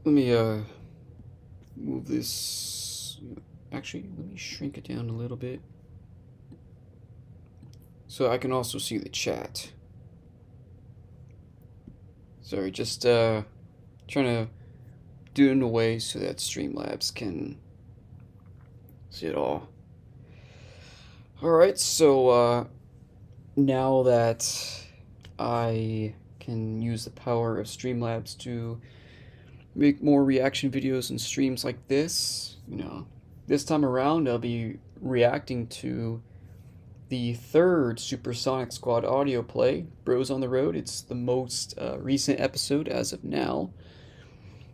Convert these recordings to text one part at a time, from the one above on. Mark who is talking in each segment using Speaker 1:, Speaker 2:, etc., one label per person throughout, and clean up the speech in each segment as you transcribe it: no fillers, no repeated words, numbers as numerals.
Speaker 1: Let me move this. Actually, let me shrink it down a little bit so I can also see the chat. Sorry, just trying to do it in a way so that Streamlabs can see it all. Alright, so now that I can use the power of Streamlabs to make more reaction videos and streams like this, this time around I'll be reacting to the third Supersonic Squad audio play, Bros on the Road. It's the most recent episode as of now.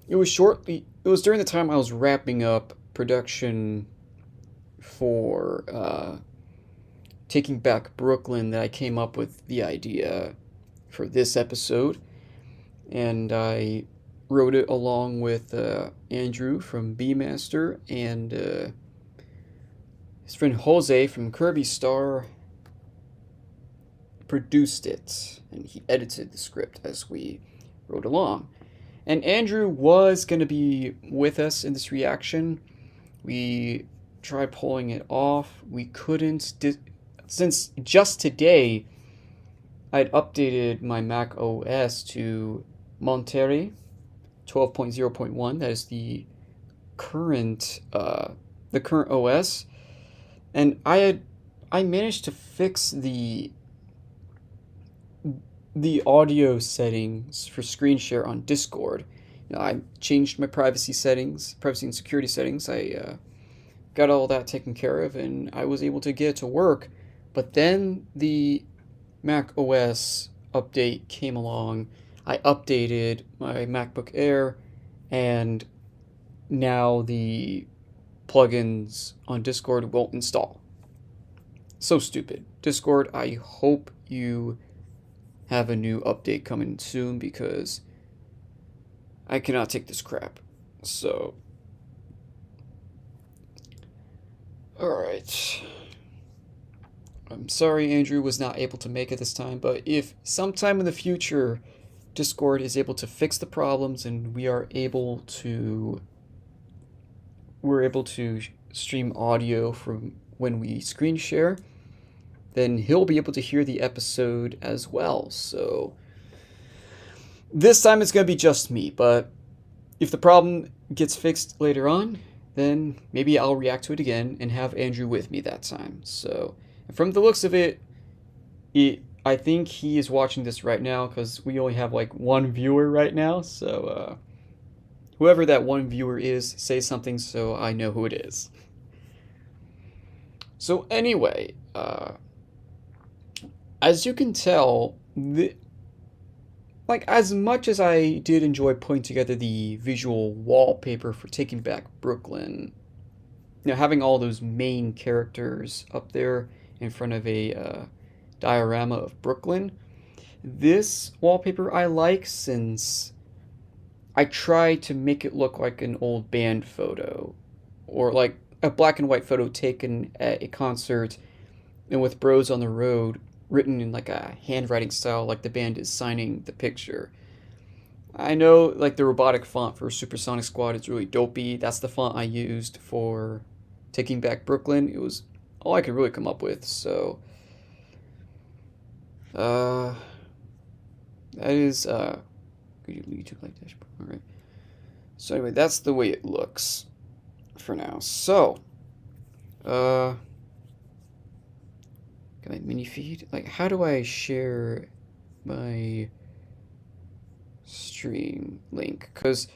Speaker 1: It was during the time I was wrapping up production for Taking Back Brooklyn that I came up with the idea for this episode. And I wrote it along with Andrew from Beemaster and his friend Jose from Kirby Star produced it, and he edited the script as we wrote along. And Andrew was going to be with us in this reaction. We tried pulling it off. We couldn't, since just today I'd updated my Mac OS to Monterey 12.0.1. That is the current OS. And I managed to fix the audio settings for screen share on Discord. I changed my privacy and security settings. I got all that taken care of, and I was able to get it to work. But then the Mac OS update came along. I updated my MacBook Air, and now the plugins on Discord won't install. So stupid. Discord, I hope you have a new update coming soon, because I cannot take this crap. So, alright. I'm sorry Andrew was not able to make it this time, but if sometime in the future Discord is able to fix the problems and we're able to stream audio from when we screen share, then he'll be able to hear the episode as well. So this time it's going to be just me, but if the problem gets fixed later on, then maybe I'll react to it again and have Andrew with me that time. So from the looks of it, I think he is watching this right now, because we only have like one viewer right now. So whoever that one viewer is, say something so I know who it is. So anyway, as you can tell, as much as I did enjoy putting together the visual wallpaper for Taking Back Brooklyn, having all those main characters up there in front of a diorama of Brooklyn, this wallpaper I like, since I try to make it look like an old band photo, or like a black and white photo taken at a concert and with Bros on the Road written in like a handwriting style, like the band is signing the picture. I know like the robotic font for Supersonic Squad is really dopey. That's the font I used for Taking Back Brooklyn. It was all I could really come up with. So that is YouTube like dashboard. All right. So anyway, that's the way it looks for now. So got my mini feed. Like, how do I share my stream link? Because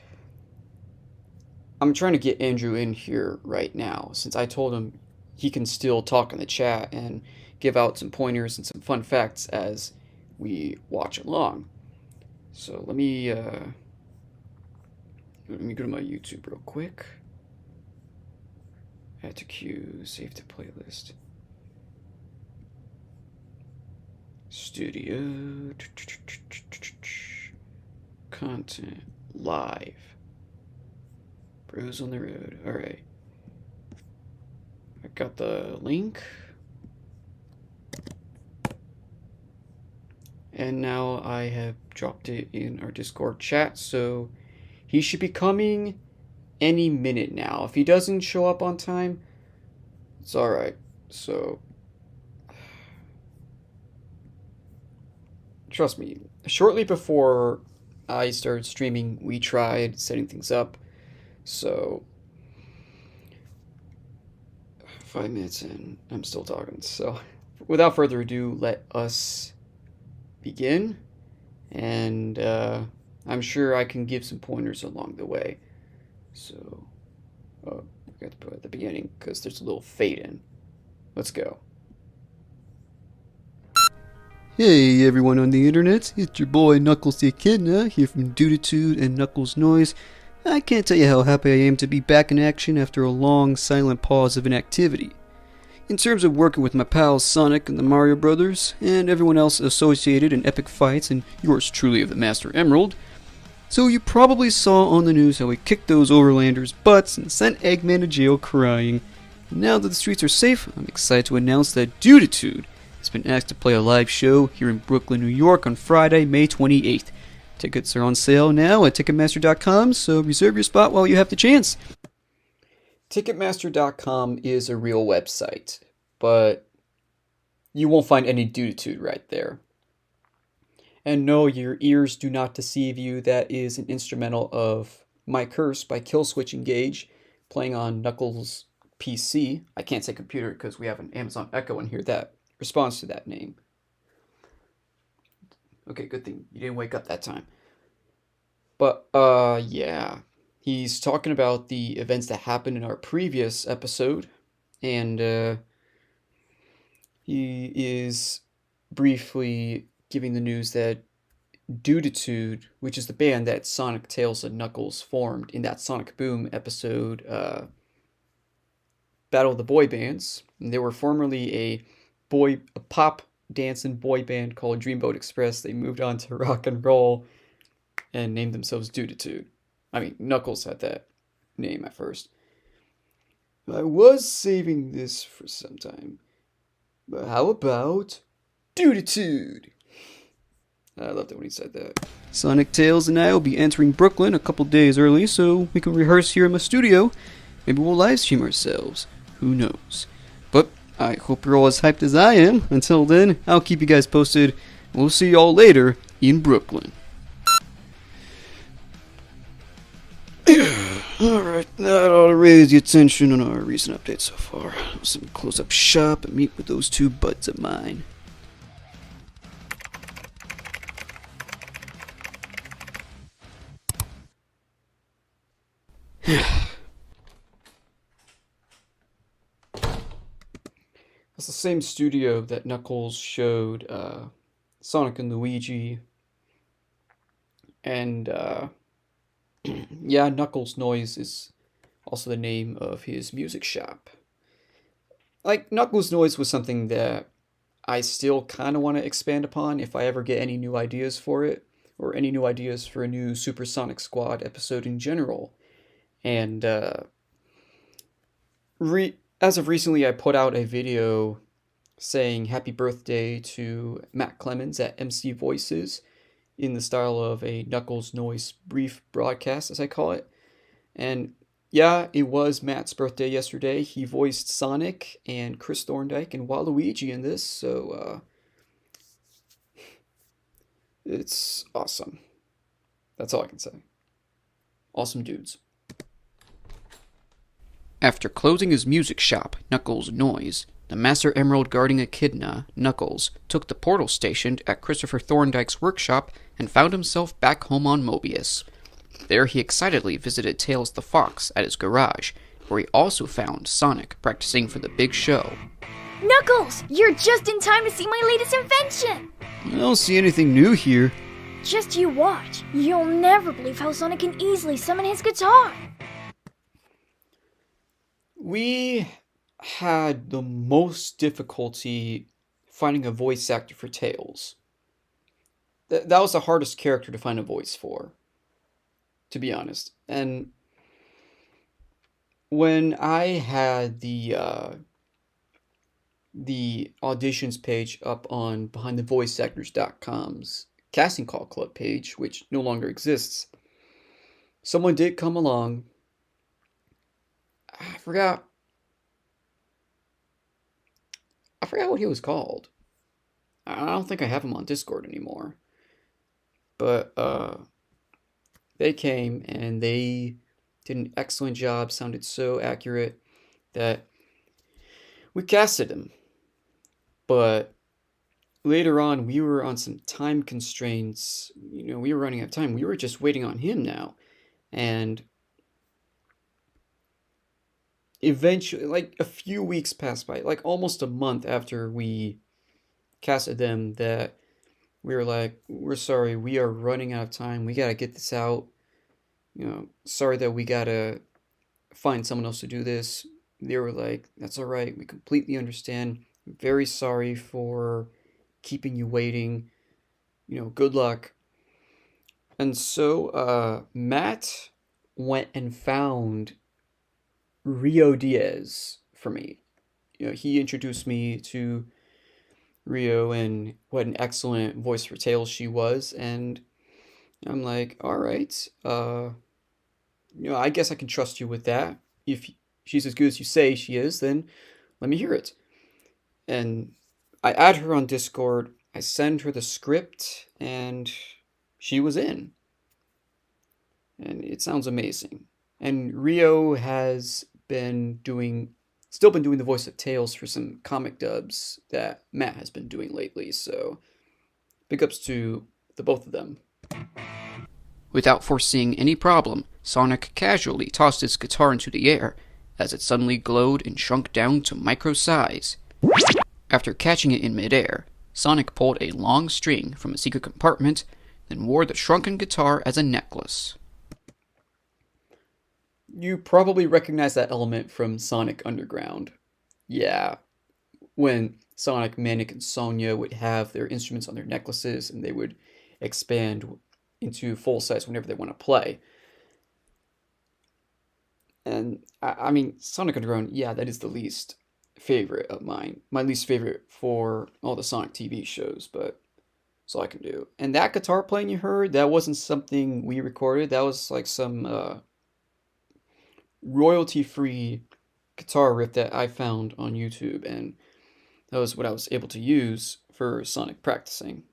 Speaker 1: I'm trying to get Andrew in here right now, since I told him he can still talk in the chat and give out some pointers and some fun facts as we watch along. So let me go to my YouTube real quick. Add to queue, save to playlist. Studio. Content. Live. Bros on the Road. Alright. I got the link. And now I have dropped it in our Discord chat, so He should be coming any minute now. If he doesn't show up on time, it's alright. So, trust me, shortly before I started streaming, we tried setting things up. So, 5 minutes in, I'm still talking. So, without further ado, let us begin. And I'm sure I can give some pointers along the way. So, we got to put at the beginning because there's a little fade in. Let's go.
Speaker 2: Hey everyone on the internet, it's your boy Knuckles the Echidna here from Duditude and Knuckles Noise. I can't tell you how happy I am to be back in action after a long silent pause of inactivity. In terms of working with my pals Sonic and the Mario Brothers, and everyone else associated in epic fights and yours truly of the Master Emerald, so you probably saw on the news how we kicked those overlanders' butts and sent Eggman to jail crying. Now that the streets are safe, I'm excited to announce that Duditude has been asked to play a live show here in Brooklyn, New York on Friday, May 28th. Tickets are on sale now at Ticketmaster.com, so reserve your spot while you have the chance.
Speaker 1: Ticketmaster.com is a real website, but you won't find any Duditude right there. And no, your ears do not deceive you. That is an instrumental of My Curse by Killswitch Engage, playing on Knuckles' PC. I can't say computer because we have an Amazon Echo in here that responds to that name. Okay, good thing you didn't wake up that time. But, yeah. He's talking about the events that happened in our previous episode. And, he is briefly giving the news that Duditude, which is the band that Sonic, Tails, and Knuckles formed in that Sonic Boom episode, Battle of the Boy Bands. And they were formerly a pop dancing boy band called Dreamboat Express. They moved on to rock and roll and named themselves Duditude. I mean, Knuckles had that name at first. I was saving this for some time. But how about Duditude? I loved it when he said that.
Speaker 2: Sonic, Tails, and I will be entering Brooklyn a couple days early so we can rehearse here in my studio. Maybe we'll live stream ourselves. Who knows? But I hope you're all as hyped as I am. Until then, I'll keep you guys posted. We'll see y'all later in Brooklyn. Alright, that ought to raise the attention on our recent updates so far. Some close-up shop and meet with those two buds of mine.
Speaker 1: That's the same studio that Knuckles showed Sonic and Luigi. And, yeah, Knuckles Noise is also the name of his music shop. Like, Knuckles Noise was something that I still kind of want to expand upon if I ever get any new ideas for it, or any new ideas for a new Supersonic Squad episode in general. And as of recently, I put out a video saying happy birthday to Matt Clemens at MC Voices in the style of a Knuckles Noise brief broadcast, as I call it. And yeah, it was Matt's birthday yesterday. He voiced Sonic and Chris Thorndike and Waluigi in this, so it's awesome. That's all I can say. Awesome dudes.
Speaker 2: After closing his music shop, Knuckles Noise, the Master Emerald guarding Echidna, Knuckles, took the portal stationed at Christopher Thorndike's workshop and found himself back home on Mobius. There he excitedly visited Tails the Fox at his garage, where he also found Sonic practicing for the big show.
Speaker 3: Knuckles, you're just in time to see my latest invention!
Speaker 2: I don't see anything new here.
Speaker 3: Just you watch. You'll never believe how Sonic can easily summon his guitar.
Speaker 1: We had the most difficulty finding a voice actor for Tails. That was the hardest character to find a voice for, to be honest. And when I had the auditions page up on BehindTheVoiceActors.com's casting call club page, which no longer exists, someone did come along. I forgot. I forgot what he was called. I don't think I have him on Discord anymore. But they came and they did an excellent job. Sounded so accurate that we casted him. But later on, we were on some time constraints. We were running out of time. We were just waiting on him now. And eventually, like a few weeks passed by, like almost a month after we casted them, that we were like, we're sorry, we are running out of time. We got to get this out. Sorry that we got to find someone else to do this. They were like, that's all right. We completely understand. Very sorry for keeping you waiting. Good luck. And so Matt went and found Rio Diaz for me. He introduced me to Rio and what an excellent voice for Tails she was. And I'm like, all right, I guess I can trust you with that. If she's as good as you say she is, then let me hear it. And I add her on Discord, I send her the script, and she was in. And it sounds amazing. And Rio has still been doing the voice of Tails for some comic dubs that Matt has been doing lately, so big ups to the both of them.
Speaker 2: Without foreseeing any problem, Sonic casually tossed his guitar into the air, as it suddenly glowed and shrunk down to micro size. After catching it in midair, Sonic pulled a long string from a secret compartment, then wore the shrunken guitar as a necklace.
Speaker 1: You probably recognize that element from Sonic Underground. Yeah, when Sonic, Manic, and Sonia would have their instruments on their necklaces and they would expand into full size whenever they want to play. And I mean, Sonic Underground, yeah, that is the least favorite of mine. My least favorite for all the Sonic TV shows, but that's all I can do. And that guitar playing you heard, that wasn't something we recorded. That was like some royalty-free guitar riff that I found on YouTube, and that was what I was able to use for Sonic practicing.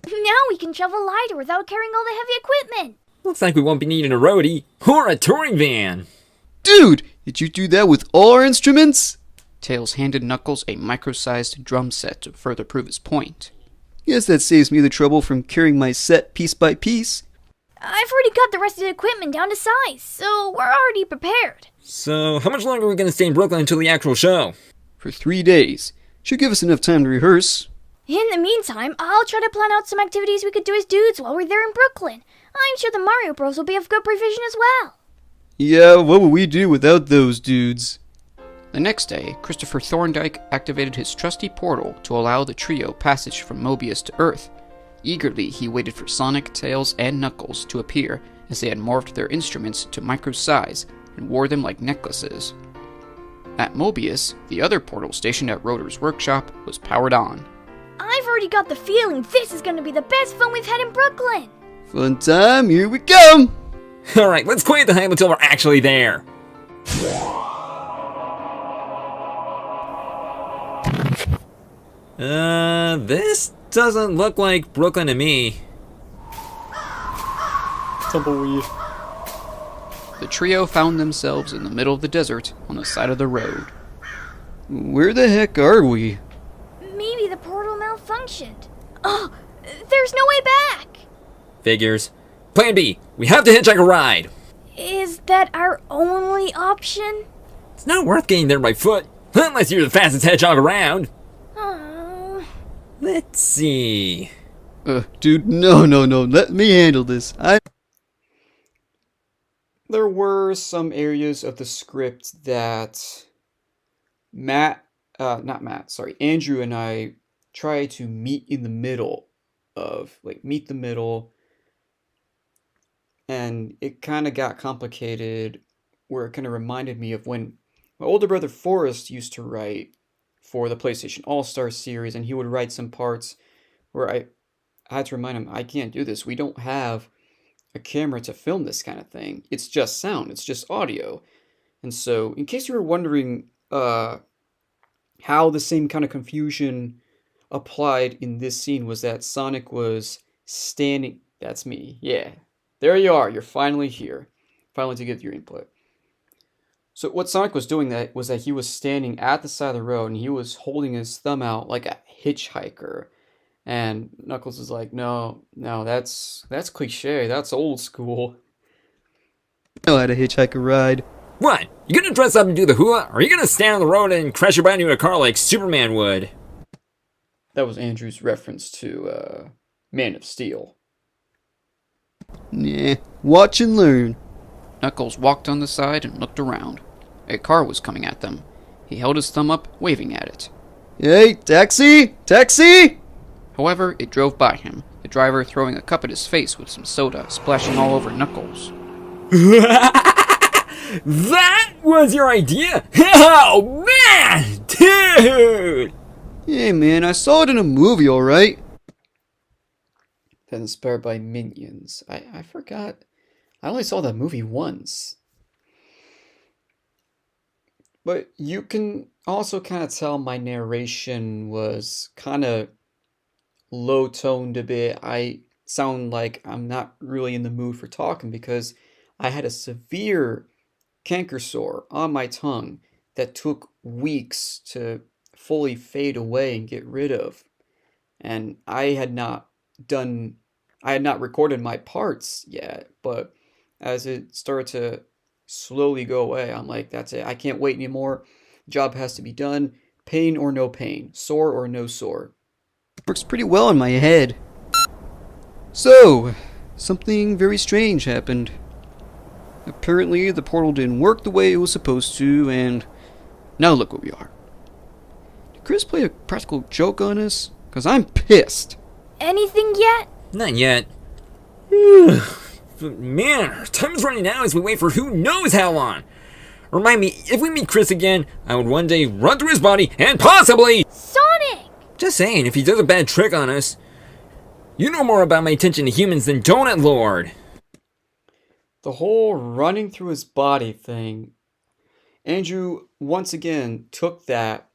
Speaker 3: Now we can travel lighter without carrying all the heavy equipment.
Speaker 4: Looks like we won't be needing a roadie or a touring van.
Speaker 2: Dude, did you do that with all our instruments? Tails handed Knuckles a micro-sized drum set to further prove his point. Guess that saves me the trouble from carrying my set piece by piece.
Speaker 3: I've already got the rest of the equipment down to size, so we're already prepared.
Speaker 4: So, how much longer are we going to stay in Brooklyn until the actual show?
Speaker 2: For 3 days. Should give us enough time to rehearse.
Speaker 3: In the meantime, I'll try to plan out some activities we could do as dudes while we're there in Brooklyn. I'm sure the Mario Bros will be of good provision as well.
Speaker 2: Yeah, what would we do without those dudes? The next day, Christopher Thorndyke activated his trusty portal to allow the trio passage from Mobius to Earth. Eagerly, he waited for Sonic, Tails, and Knuckles to appear as they had morphed their instruments to micro size and wore them like necklaces. At Mobius, the other portal stationed at Rotor's workshop was powered on.
Speaker 3: I've already got the feeling this is going to be the best fun we've had in Brooklyn.
Speaker 2: Fun time, here we come!
Speaker 4: Alright, let's quiet the hype until we're actually there. This doesn't look like Brooklyn to me.
Speaker 1: Tumbleweed.
Speaker 2: The trio found themselves in the middle of the desert on the side of the road. Where the heck are we?
Speaker 3: Maybe the portal malfunctioned. Oh, there's no way back.
Speaker 4: Figures. Plan B, we have to hitchhike a ride.
Speaker 3: Is that our only option?
Speaker 4: It's not worth getting there by foot, unless you're the fastest hedgehog around.
Speaker 3: Oh.
Speaker 4: Let's see.
Speaker 2: Dude, no, let me handle this.
Speaker 1: There were some areas of the script that Andrew and I tried to meet in the middle of, and it kind of got complicated where it kind of reminded me of when my older brother Forrest used to write for the PlayStation All-Star series, and he would write some parts where I had to remind him, I can't do this. We don't have a camera to film this kind of thing. It's just sound, it's just audio. And so, in case you were wondering how the same kind of confusion applied in this scene was that Sonic was standing. That's me. Yeah. There you are. You're finally here. Finally to give your input. So what Sonic was doing was that he was standing at the side of the road and he was holding his thumb out like a hitchhiker. And Knuckles is like, no, that's cliche. That's old school.
Speaker 2: I know how to hitchhike a ride.
Speaker 4: What? You gonna dress up and do the hula? Or are you gonna stand on the road and crash your bike into a car like Superman would?
Speaker 1: That was Andrew's reference to Man of Steel.
Speaker 2: Nah, watch and learn.
Speaker 5: Knuckles walked on the side and looked around. A car was coming at them. He held his thumb up, waving at it.
Speaker 2: Hey, taxi! Taxi!
Speaker 5: However, it drove by him, the driver throwing a cup at his face with some soda splashing all over Knuckles.
Speaker 4: That was your idea? Oh, man! Dude!
Speaker 2: Hey man, I saw it in a movie, alright?
Speaker 1: That's inspired by Minions. I forgot. I only saw that movie once. But you can also kind of tell my narration was kind of low-toned a bit. I sound like I'm not really in the mood for talking because I had a severe canker sore on my tongue that took weeks to fully fade away and get rid of. And I had not recorded my parts yet, but as it started to slowly go away, I'm like, that's it. I can't wait anymore. Job has to be done. Pain or no pain. Sore or no sore.
Speaker 2: Works pretty well in my head. So, something very strange happened. Apparently, the portal didn't work the way it was supposed to, and now look where we are. Did Chris play a practical joke on us? Because I'm pissed.
Speaker 3: Anything yet?
Speaker 4: Not yet. But man, our time is running out as we wait for who knows how long. Remind me, if we meet Chris again, I would one day run through his body and possibly...
Speaker 3: Sonic!
Speaker 4: Just saying, if he does a bad trick on us. You know more about my attention to humans than Donut Lord.
Speaker 1: The whole running through his body thing, Andrew once again took that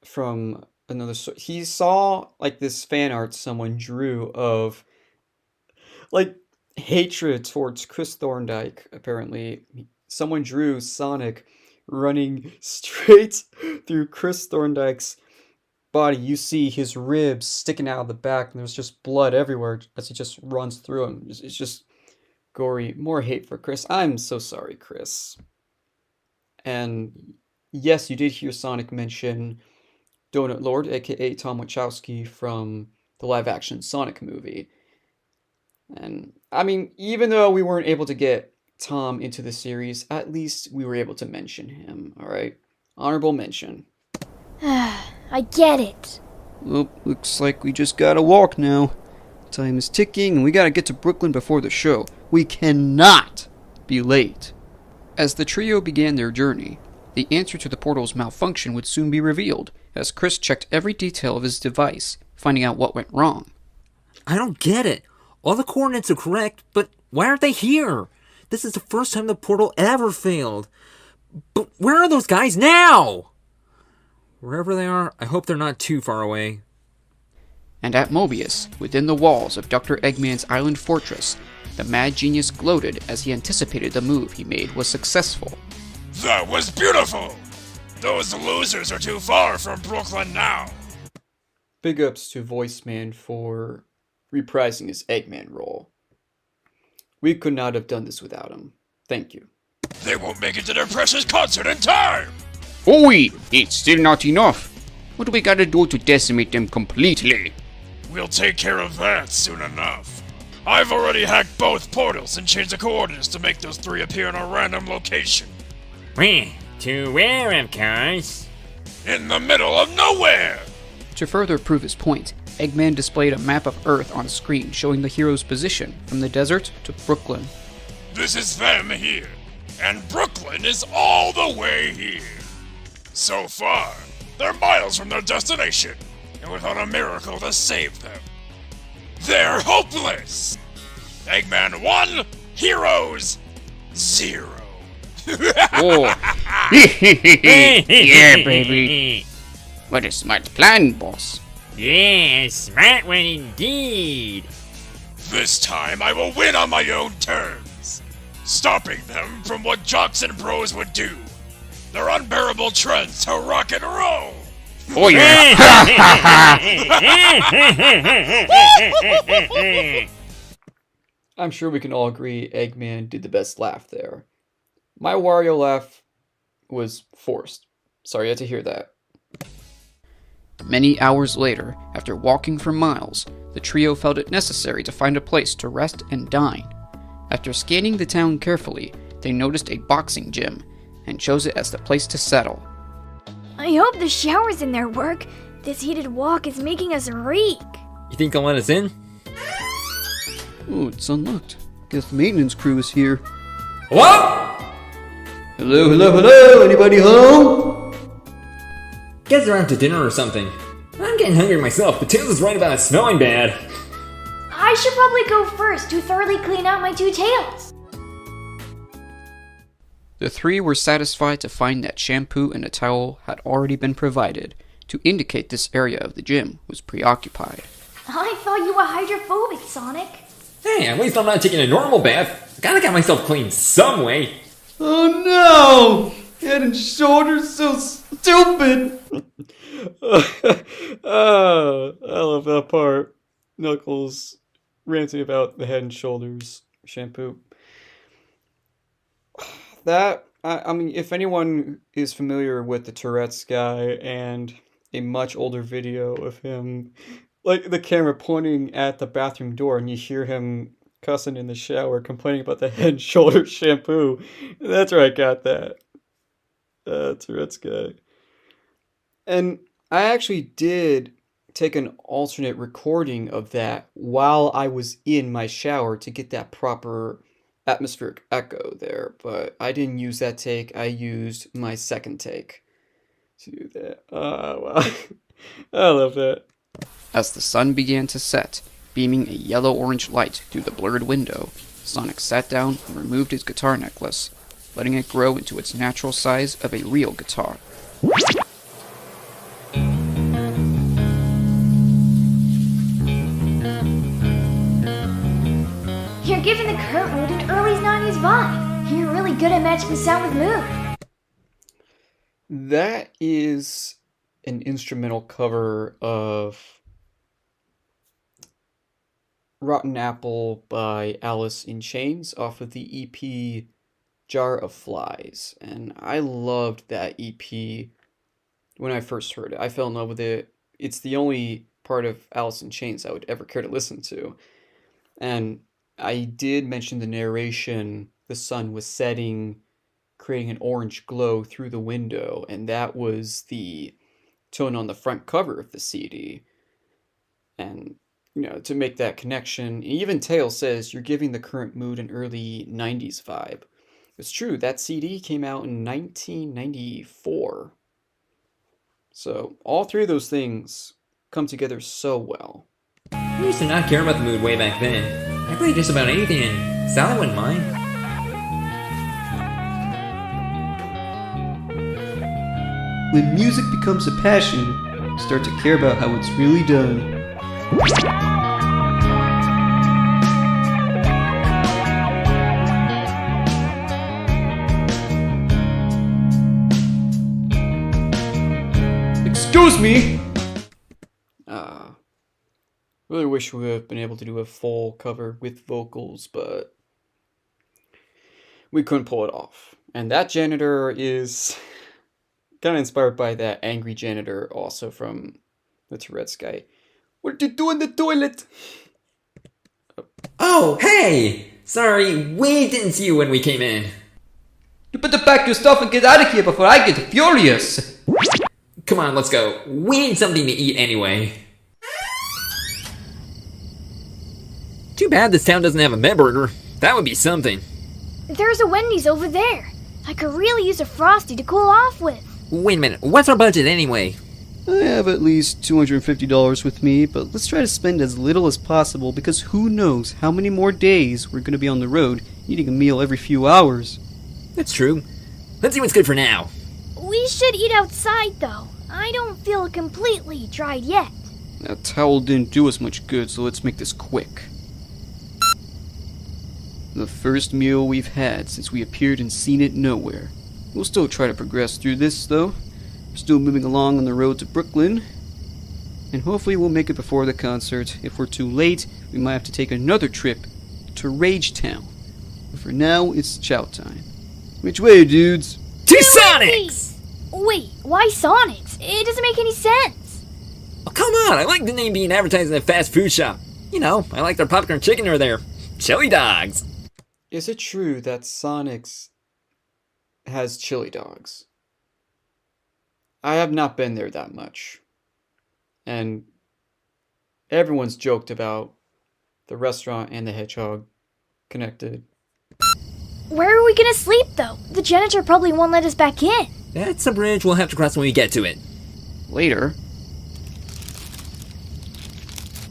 Speaker 1: from another. He saw like this fan art someone drew of like hatred towards Chris Thorndike. Apparently, someone drew Sonic running straight through Chris Thorndike's body. You see his ribs sticking out of the back, and there's just blood everywhere as he just runs through him. It's just gory. More hate for Chris. I'm so sorry, Chris. And yes, you did hear Sonic mention Donut Lord, aka Tom Wachowski from the live-action Sonic movie. And I mean, even though we weren't able to get Tom into the series, at least we were able to mention him. All right, honorable mention.
Speaker 3: I get it.
Speaker 2: Well, looks like we just gotta walk now. Time is ticking, and we gotta get to Brooklyn before the show. We cannot be late.
Speaker 5: As the trio began their journey, the answer to the portal's malfunction would soon be revealed, as Chris checked every detail of his device, finding out what went wrong.
Speaker 4: I don't get it. All the coordinates are correct, but why aren't they here? This is the first time the portal ever failed. But where are those guys now? Wherever they are, I hope they're not too far away.
Speaker 5: And at Mobius, within the walls of Dr. Eggman's island fortress, the mad genius gloated as he anticipated the move he made was successful.
Speaker 6: That was beautiful! Those losers are too far from Brooklyn now!
Speaker 1: Big ups to Voiceman for reprising his Eggman role. We could not have done this without him. Thank you.
Speaker 6: They won't make it to their precious concert in time!
Speaker 5: Oi! It's still not enough! What do we gotta do to decimate them completely?
Speaker 6: We'll take care of that soon enough. I've already hacked both portals and changed the coordinates to make those three appear in a random location.
Speaker 4: To where, of course?
Speaker 6: In the middle of nowhere!
Speaker 5: To further prove his point, Eggman displayed a map of Earth on screen showing the hero's position from the desert to Brooklyn.
Speaker 6: This is them here, and Brooklyn is all the way here. So far, they're miles from their destination, and without a miracle to save them, they're hopeless! Eggman 1, Heroes 0.
Speaker 5: Oh. Yeah, baby. What a smart plan, boss.
Speaker 4: Yeah, smart one indeed.
Speaker 6: This time I will win on my own terms, stopping them from what Jocks and Bros would do. Their unbearable trends to rock and roll.
Speaker 5: Oh, yeah.
Speaker 1: I'm sure we can all agree Eggman did the best laugh there. My Wario laugh was forced. Sorry you had to hear that.
Speaker 5: Many hours later, after walking for miles, the trio felt it necessary to find a place to rest and dine. After scanning the town carefully, they noticed a boxing gym and chose it as the place to settle.
Speaker 3: I hope the showers in there work. This heated walk is making us reek.
Speaker 4: You think they'll let us in?
Speaker 2: Oh, it's unlocked. Guess the maintenance crew is here.
Speaker 4: What?
Speaker 2: Hello, hello, hello! Anybody home?
Speaker 4: Guess they're out to dinner or something. I'm getting hungry myself, but Tails is right about it smelling bad.
Speaker 3: I should probably go first to thoroughly clean out my two tails.
Speaker 5: The three were satisfied to find that shampoo and a towel had already been provided to indicate this area of the gym was preoccupied.
Speaker 3: I thought you were hydrophobic, Sonic.
Speaker 4: Hey, at least I'm not taking a normal bath. I gotta get myself clean some way.
Speaker 2: Oh no! Head and shoulders so stupid!
Speaker 1: Oh, I love that part. Knuckles ranting about the Head and Shoulders shampoo. That, I mean, if anyone is familiar with the Tourette's guy and a much older video of him, like the camera pointing at the bathroom door and you hear him cussing in the shower, complaining about the Head and Shoulders shampoo, that's where I got that. Tourette's guy. And I actually did take an alternate recording of that while I was in my shower to get that proper atmospheric echo there, but I didn't use that take. I used my second take to do that. Oh, wow. I love that.
Speaker 5: As the sun began to set, beaming a yellow-orange light through the blurred window, Sonic sat down and removed his guitar necklace, letting it grow into its natural size of a real guitar.
Speaker 3: You're giving the current mood an early 90s vibe. You're really good at matching sound with mood.
Speaker 1: That is an instrumental cover of Rotten Apple by Alice in Chains off of the EP Jar of Flies. And I loved that EP when I first heard it. I fell in love with it. It's the only part of Alice in Chains I would ever care to listen to. And I did mention the narration, the sun was setting, creating an orange glow through the window, and that was the tone on the front cover of the CD. And, you know, to make that connection, even Tails says, you're giving the current mood an early 90s vibe. It's true, that CD came out in 1994. So, all three of those things come together so well.
Speaker 4: I used to not care about the mood way back then. I played just about anything and Sally wouldn't mind.
Speaker 2: When music becomes a passion, you start to care about how it's really done. Excuse me!
Speaker 1: Really wish we would have been able to do a full cover with vocals, but we couldn't pull it off. And that janitor is kind of inspired by that angry janitor also from the Tourette's guy. What did you do in the toilet?
Speaker 4: Oh, hey! Sorry, we didn't see you when we came in.
Speaker 2: You better pack your stuff and get out of here before I get furious!
Speaker 4: Come on, let's go. We need something to eat anyway. Too bad this town doesn't have a Medburger. That would be something.
Speaker 3: There's a Wendy's over there. I could really use a Frosty to cool off with.
Speaker 4: Wait a minute, what's our budget anyway?
Speaker 2: I have at least $250 with me, but let's try to spend as little as possible because who knows how many more days we're going to be on the road eating a meal every few hours.
Speaker 4: That's true. Let's see what's good for now.
Speaker 3: We should eat outside, though. I don't feel completely dried yet.
Speaker 2: That towel didn't do us much good, so let's make this quick. The first meal we've had since we appeared in Seen It Nowhere. We'll still try to progress through this, though. We're still moving along on the road to Brooklyn. And hopefully we'll make it before the concert. If we're too late, we might have to take another trip to Rage Town. But for now, it's chow time. Which way, dudes?
Speaker 4: To Sonics!
Speaker 3: Wait, why Sonics? It doesn't make any sense.
Speaker 4: Oh, come on, I like the name being advertised in a fast food shop. You know, I like their popcorn chicken or their chili dogs.
Speaker 1: Is it true that Sonic's has chili dogs? I have not been there that much. And everyone's joked about the restaurant and the hedgehog connected.
Speaker 3: Where are we gonna sleep, though? The janitor probably won't let us back in.
Speaker 4: That's a bridge we'll have to cross when we get to it.
Speaker 5: Later,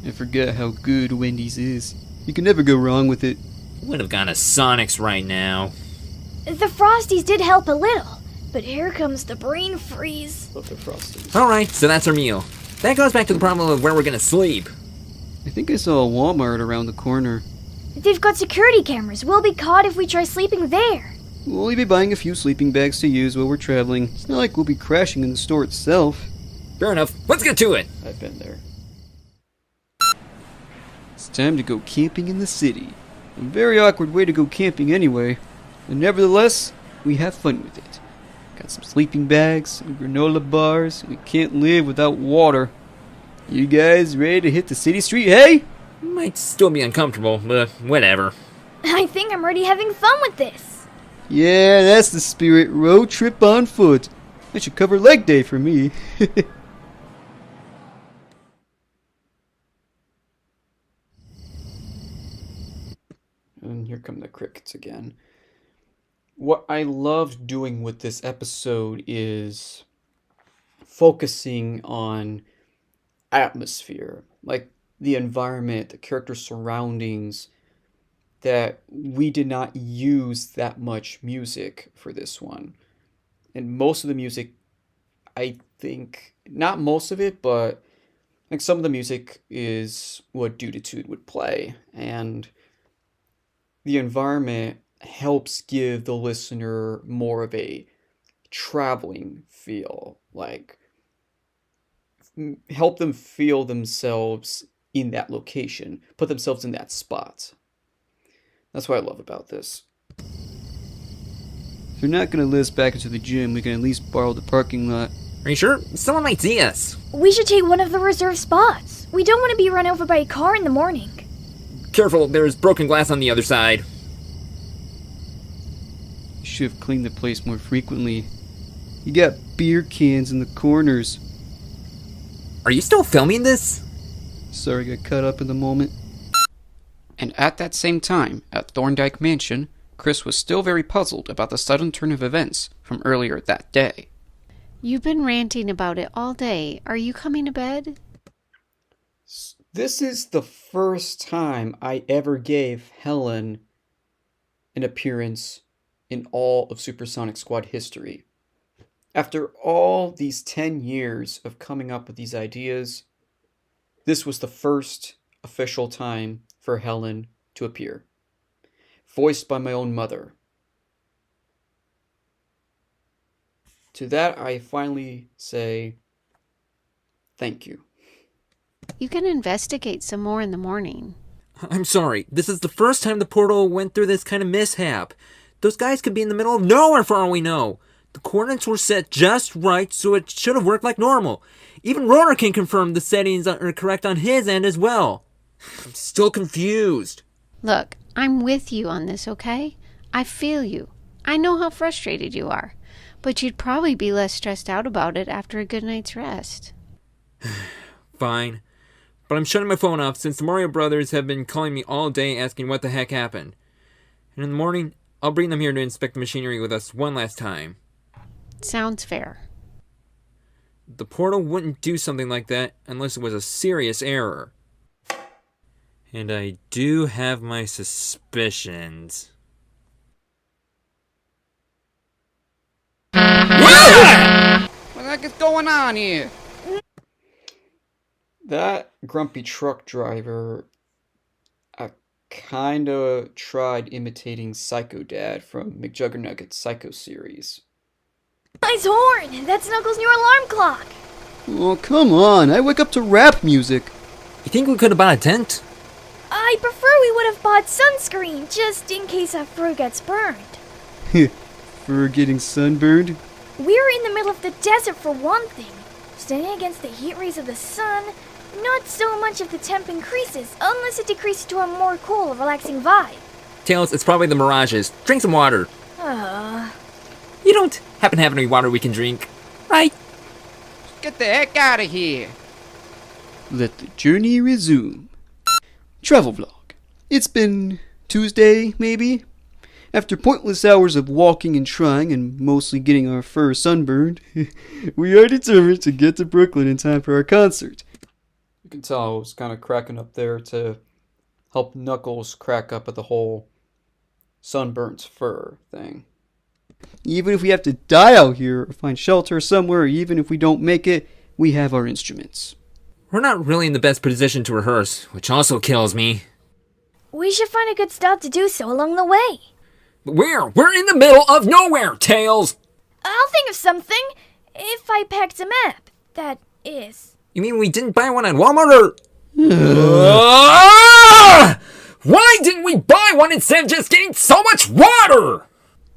Speaker 2: I forget how good Wendy's is. You can never go wrong with it.
Speaker 4: Would have gone to Sonic's right now.
Speaker 3: The Frosties did help a little, but here comes the brain freeze.
Speaker 1: Love the Frosties.
Speaker 4: Alright, so that's our meal. That goes back to the problem of where we're gonna sleep.
Speaker 2: I think I saw a Walmart around the corner.
Speaker 3: They've got security cameras. We'll be caught if we try sleeping there.
Speaker 2: We'll only be buying a few sleeping bags to use while we're traveling. It's not like we'll be crashing in the store itself.
Speaker 4: Fair enough, let's get to it.
Speaker 1: I've been there.
Speaker 2: It's time to go camping in the city. A very awkward way to go camping anyway. But nevertheless, we have fun with it. Got some sleeping bags, some granola bars. We can't live without water. You guys ready to hit the city street, hey?
Speaker 4: Might still be uncomfortable, but whatever.
Speaker 3: I think I'm already having fun with this.
Speaker 2: Yeah, that's the spirit. Road trip on foot. That should cover leg day for me.
Speaker 1: And here come the crickets again. What I loved doing with this episode is focusing on atmosphere, like the environment, the character surroundings, that we did not use that much music for this one. And most of the music, I think, not most of it, but like some of the music is what Duditude would play. And the environment helps give the listener more of a traveling feel, like help them feel themselves in that location, put themselves in that spot. That's what I love about this.
Speaker 2: If you're not gonna let us back into the gym, we can at least borrow the parking lot.
Speaker 4: Are you sure? Someone might see us.
Speaker 3: We should take one of the reserved spots. We don't want to be run over by a car in the morning.
Speaker 4: Careful, there's broken glass on the other side.
Speaker 2: You should have cleaned the place more frequently. You got beer cans in the corners.
Speaker 4: Are you still filming this?
Speaker 2: Sorry, got caught up in the moment.
Speaker 5: and at that same time, at Thorndyke Mansion, Chris was still very puzzled about the sudden turn of events from earlier that day.
Speaker 7: You've been ranting about it all day. Are you coming to bed?
Speaker 1: This is the first time I ever gave Helen an appearance in all of Supersonic Squad history. After all these 10 years of coming up with these ideas, this was the first official time for Helen to appear. Voiced by my own mother. To that, I finally say, thank you.
Speaker 7: You can investigate some more in the morning.
Speaker 4: I'm sorry. This is the first time the portal went through this kind of mishap. Those guys could be in the middle of nowhere for all we know. The coordinates were set just right, so it should have worked like normal. Even Ronar can confirm the settings are correct on his end as well. I'm still confused.
Speaker 7: Look, I'm with you on this, okay? I feel you. I know how frustrated you are. But you'd probably be less stressed out about it after a good night's rest.
Speaker 4: Fine. But I'm shutting my phone off since the Mario Brothers have been calling me all day asking what the heck happened. And in the morning, I'll bring them here to inspect the machinery with us one last time.
Speaker 7: Sounds fair.
Speaker 4: The portal wouldn't do something like that unless it was a serious error. And I do have my suspicions.
Speaker 5: What the heck is going on here?
Speaker 1: That grumpy truck driver kinda tried imitating Psycho Dad from McJuggernugget's Psycho series.
Speaker 3: Nice horn! That's Knuckles' new alarm clock!
Speaker 2: Oh, come on. I wake up to rap music.
Speaker 4: You think we could have bought a tent?
Speaker 3: I prefer we would have bought sunscreen, just in case our fur gets burned.
Speaker 2: For getting sunburned?
Speaker 3: We're in the middle of the desert for one thing. Standing against the heat rays of the sun, not so much if the temp increases, unless it decreases to a more cool, relaxing vibe.
Speaker 4: Tails, it's probably the mirages. Drink some water. You don't happen to have any water we can drink, right?
Speaker 5: Get the heck out of here.
Speaker 2: Let the journey resume. Travel vlog. It's been Tuesday, maybe? After pointless hours of walking and trying and mostly getting our fur sunburned, we are determined to get to Brooklyn in time for our concert.
Speaker 1: You can tell I was kind of cracking up there to help Knuckles crack up at the whole sunburnt fur thing.
Speaker 2: Even if we have to die out here or find shelter somewhere, or even if we don't make it, we have our instruments.
Speaker 4: We're not really in the best position to rehearse, which also kills me.
Speaker 3: We should find a good stop to do so along the way.
Speaker 4: But we're in the middle of nowhere, Tails!
Speaker 3: I'll think of something. If I packed a map, that is.
Speaker 4: You mean we didn't buy one at Walmart, or... Why didn't we buy one instead of just getting so much water?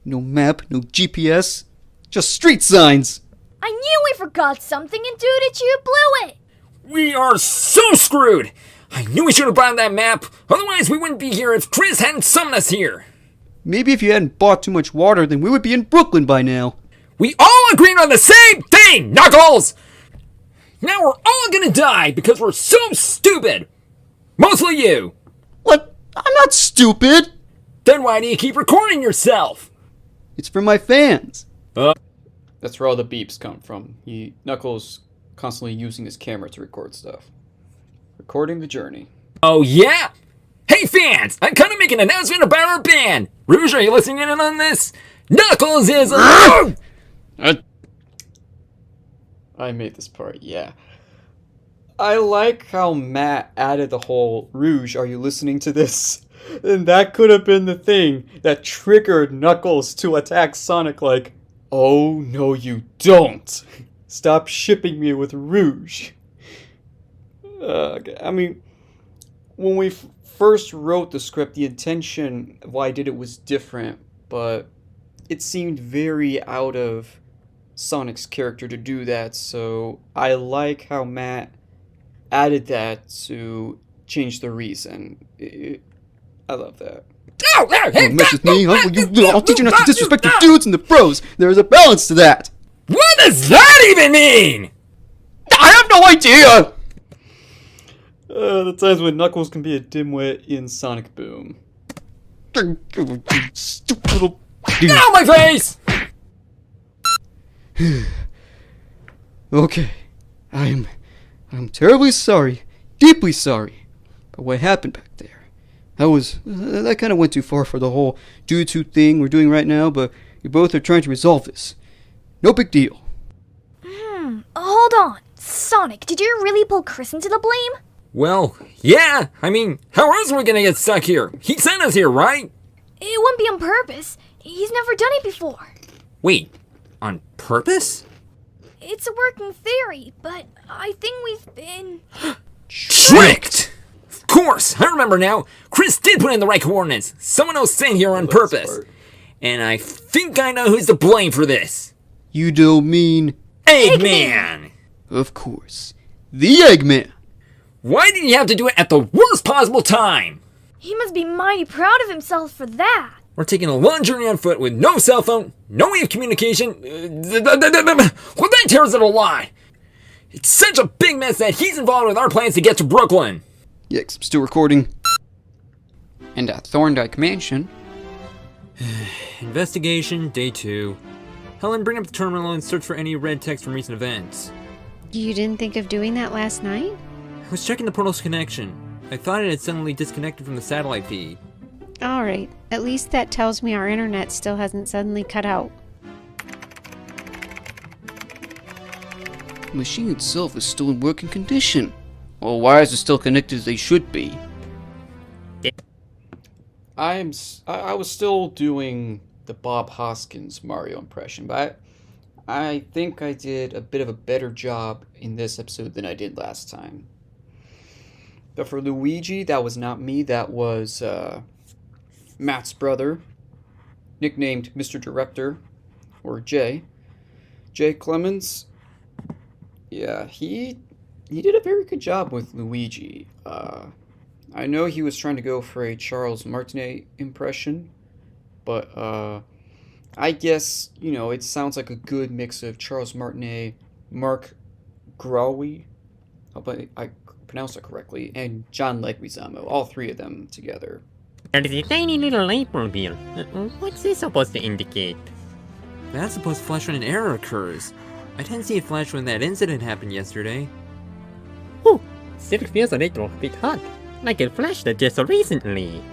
Speaker 2: No map, no GPS, just street signs.
Speaker 3: I knew we forgot something and Doodachoo blew it.
Speaker 4: We are so screwed! I knew we should have bought that map, otherwise we wouldn't be here if Chris hadn't summoned us here.
Speaker 2: Maybe if you hadn't bought too much water, then we would be in Brooklyn by now.
Speaker 4: We all agreed on the same thing, Knuckles! Now we're all gonna die because we're so stupid! Mostly you!
Speaker 2: What? I'm not stupid!
Speaker 4: Then why do you keep recording yourself?
Speaker 2: It's for my fans.
Speaker 1: That's where all the beeps come from. Knuckles constantly using his camera to record stuff. Recording the journey.
Speaker 4: Oh yeah? Hey fans! I'm gonna make an announcement about our band! Rouge, are you listening in on this? Knuckles is a...
Speaker 1: I made this part, yeah. I like how Matt added the whole, Rouge, are you listening to this? And that could have been the thing that triggered Knuckles to attack Sonic like, oh no you don't! Stop shipping me with Rouge. I mean, when we first wrote the script, the intention of why I did it was different, but it seemed very out of Sonic's character to do that, so I like how Matt added that to change the reason. I love that.
Speaker 2: Don't mess with me, huh? I'll teach you not to disrespect the dudes and the pros. There's a balance to that.
Speaker 4: What does that even mean?
Speaker 2: I have no idea!
Speaker 1: The times when Knuckles can be a dimwit in Sonic Boom.
Speaker 2: Stupid little...
Speaker 4: Get out of my face!
Speaker 2: Okay. I'm terribly sorry. Deeply sorry. But what happened back there? That kind of went too far for the whole do-to thing we're doing right now, but we both are trying to resolve this. No big deal.
Speaker 3: Hold on. Sonic, did you really pull Chris into the blame?
Speaker 4: Well, yeah. I mean, how else are we gonna get stuck here? He sent us here, right?
Speaker 3: It wouldn't be on purpose. He's never done it before.
Speaker 4: Wait, on purpose?
Speaker 3: It's a working theory, but I think we've been...
Speaker 4: Tricked! Of course, I remember now. Chris did put in the right coordinates. Someone else sent here on purpose. And I think I know who's to blame for this.
Speaker 2: You don't mean...
Speaker 4: Eggman!
Speaker 2: Of course. The Eggman!
Speaker 4: Why did he have to do it at the worst possible time?
Speaker 3: He must be mighty proud of himself for that.
Speaker 4: We're taking a long journey on foot with no cell phone, no way of communication. Well, that tears it a lot. It's such a big mess that he's involved with our plans to get to Brooklyn.
Speaker 2: Yes, I'm still recording.
Speaker 5: And at Thorndyke Mansion,
Speaker 4: Investigation, day 2. Helen, bring up the terminal and search for any red text from recent events.
Speaker 7: You didn't think of doing that last night?
Speaker 4: I was checking the portal's connection. I thought it had suddenly disconnected from the satellite feed.
Speaker 7: Alright, at least that tells me our internet still hasn't suddenly cut out.
Speaker 5: The machine itself is still in working condition. All wires are still connected as they should be.
Speaker 1: I was still doing the Bob Hoskins Mario impression, but I think I did a bit of a better job in this episode than I did last time. But for Luigi, that was not me. That was Matt's brother, nicknamed Mr. Director, or Jay. Jay Clemens. Yeah, he did a very good job with Luigi. I know he was trying to go for a Charles Martinet impression, but I guess, it sounds like a good mix of Charles Martinet, Mark Growe, hope I pronounced it correctly, and John Leguizamo, all three of them together.
Speaker 8: There's a tiny little light bulb here. What's this supposed to indicate?
Speaker 4: That's supposed to flash when an error occurs. I didn't see it flash when that incident happened yesterday.
Speaker 8: Whew, still feels a little bit hot, like it flashed just recently.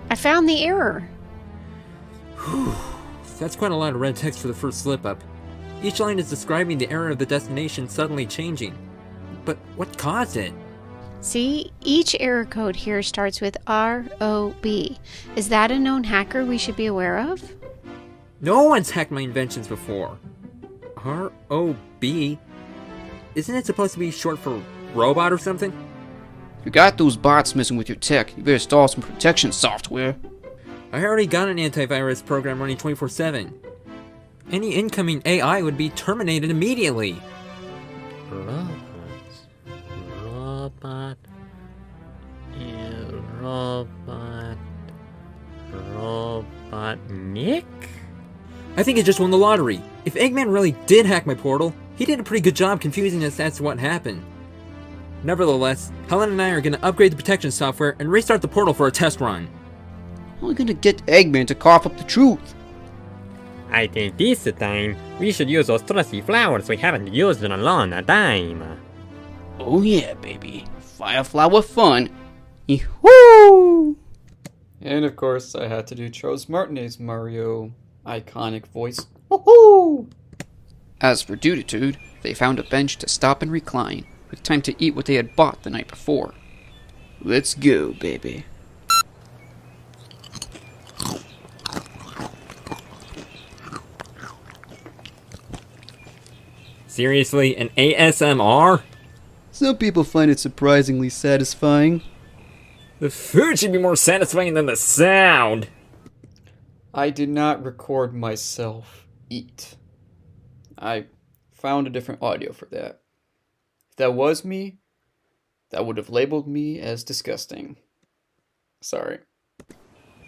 Speaker 7: I found the error.
Speaker 4: Whew. That's quite a lot of red text for the first slip-up. Each line is describing the error of the destination suddenly changing. But what caused it?
Speaker 7: See, each error code here starts with ROB. Is that a known hacker we should be aware of?
Speaker 4: No one's hacked my inventions before. ROB? Isn't it supposed to be short for robot or something?
Speaker 5: If you got those bots messing with your tech, you better install some protection software.
Speaker 4: I already got an antivirus program running 24/7. Any incoming AI would be terminated immediately.
Speaker 8: Robot, Robotnik?
Speaker 4: I think it just won the lottery. If Eggman really did hack my portal, he did a pretty good job confusing us as to what happened. Nevertheless, Helen and I are going to upgrade the protection software and restart the portal for a test run.
Speaker 5: How are we gonna get Eggman to cough up the truth?
Speaker 8: I think this time we should use those trusty flowers we haven't used in a long time.
Speaker 5: Oh yeah, baby. Fireflower fun. Yee-hoo!
Speaker 1: And of course, I had to do Charles Martinet's Mario iconic voice. Woohoo!
Speaker 5: As for Duditude, they found a bench to stop and recline, with time to eat what they had bought the night before. Let's go, baby.
Speaker 4: Seriously, an ASMR?
Speaker 2: Some people find it surprisingly satisfying.
Speaker 4: The food should be more satisfying than the sound.
Speaker 1: I did not record myself eat. I found a different audio for that. If that was me, that would have labeled me as disgusting. Sorry.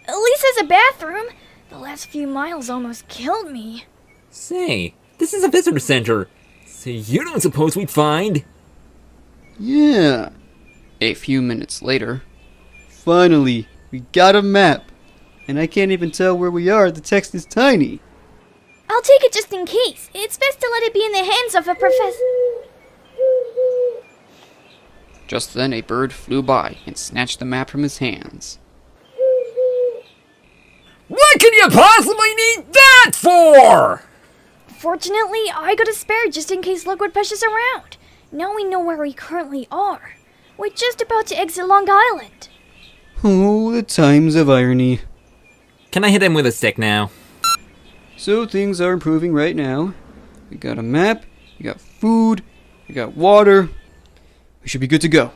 Speaker 3: At least there's a bathroom. The last few miles almost killed me.
Speaker 4: Say, this is a visitor center. So you don't suppose we'd find?
Speaker 2: Yeah.
Speaker 5: A few minutes later,
Speaker 2: Finally, we got a map. And I can't even tell where we are. The text is tiny.
Speaker 3: I'll take it just in case. It's best to let it be in the hands of a professor.
Speaker 5: just then a bird flew by and snatched the map from his hands.
Speaker 4: What could you possibly need that for?
Speaker 3: Fortunately, I got a spare just in case Lockwood pushes around. Now we know where we currently are. We're just about to exit Long Island.
Speaker 2: Oh, the times of irony.
Speaker 4: Can I hit him with a stick now?
Speaker 2: So things are improving right now. We got a map, we got food, we got water. We should be good to go.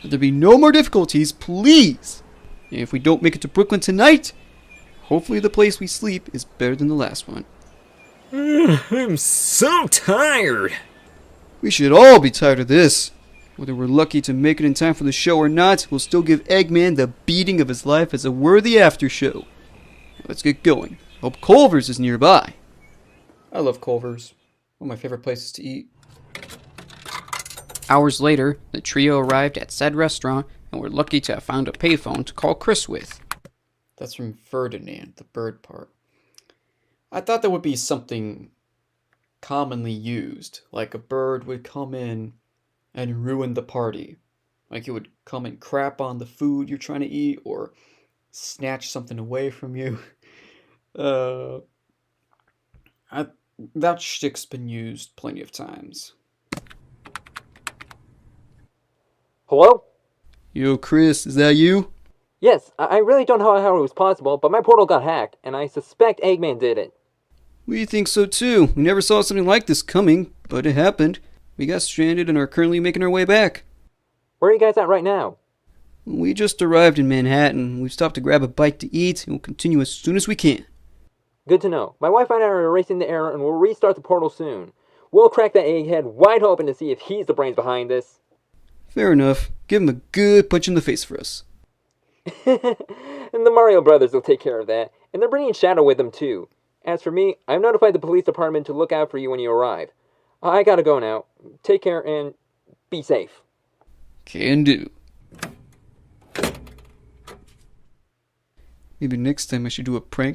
Speaker 2: Let there be no more difficulties, please. If we don't make it to Brooklyn tonight, hopefully the place we sleep is better than the last one.
Speaker 4: I'm so tired.
Speaker 2: We should all be tired of this. Whether we're lucky to make it in time for the show or not, we'll still give Eggman the beating of his life as a worthy after show. Let's get going. Hope Culver's is nearby.
Speaker 1: I love Culver's. One of my favorite places to eat.
Speaker 5: Hours later, the trio arrived at said restaurant and were lucky to have found a payphone to call Chris with.
Speaker 1: That's from Ferdinand, the bird part. I thought there would be something commonly used. Like a bird would come in and ruin the party. Like it would come and crap on the food you're trying to eat or snatch something away from you. That shtick's been used plenty of times.
Speaker 4: Hello?
Speaker 2: Yo, Chris, is that you?
Speaker 4: Yes, I really don't know how it was possible, but my portal got hacked, and I suspect Eggman did it.
Speaker 2: We think so too. We never saw something like this coming, but it happened. We got stranded and are currently making our way back.
Speaker 4: Where are you guys at right now?
Speaker 2: We just arrived in Manhattan. We've stopped to grab a bite to eat, and we'll continue as soon as we can.
Speaker 4: Good to know. My wife and I are erasing the error, and we'll restart the portal soon. We'll crack that egghead wide open to see if he's the brains behind this.
Speaker 2: Fair enough. Give him a good punch in the face for us.
Speaker 4: And the Mario Brothers will take care of that, and they're bringing Shadow with them too. As for me, I've notified the police department to look out for you when you arrive. I gotta go now. Take care and be safe.
Speaker 2: Can do. Maybe next time I should do a prank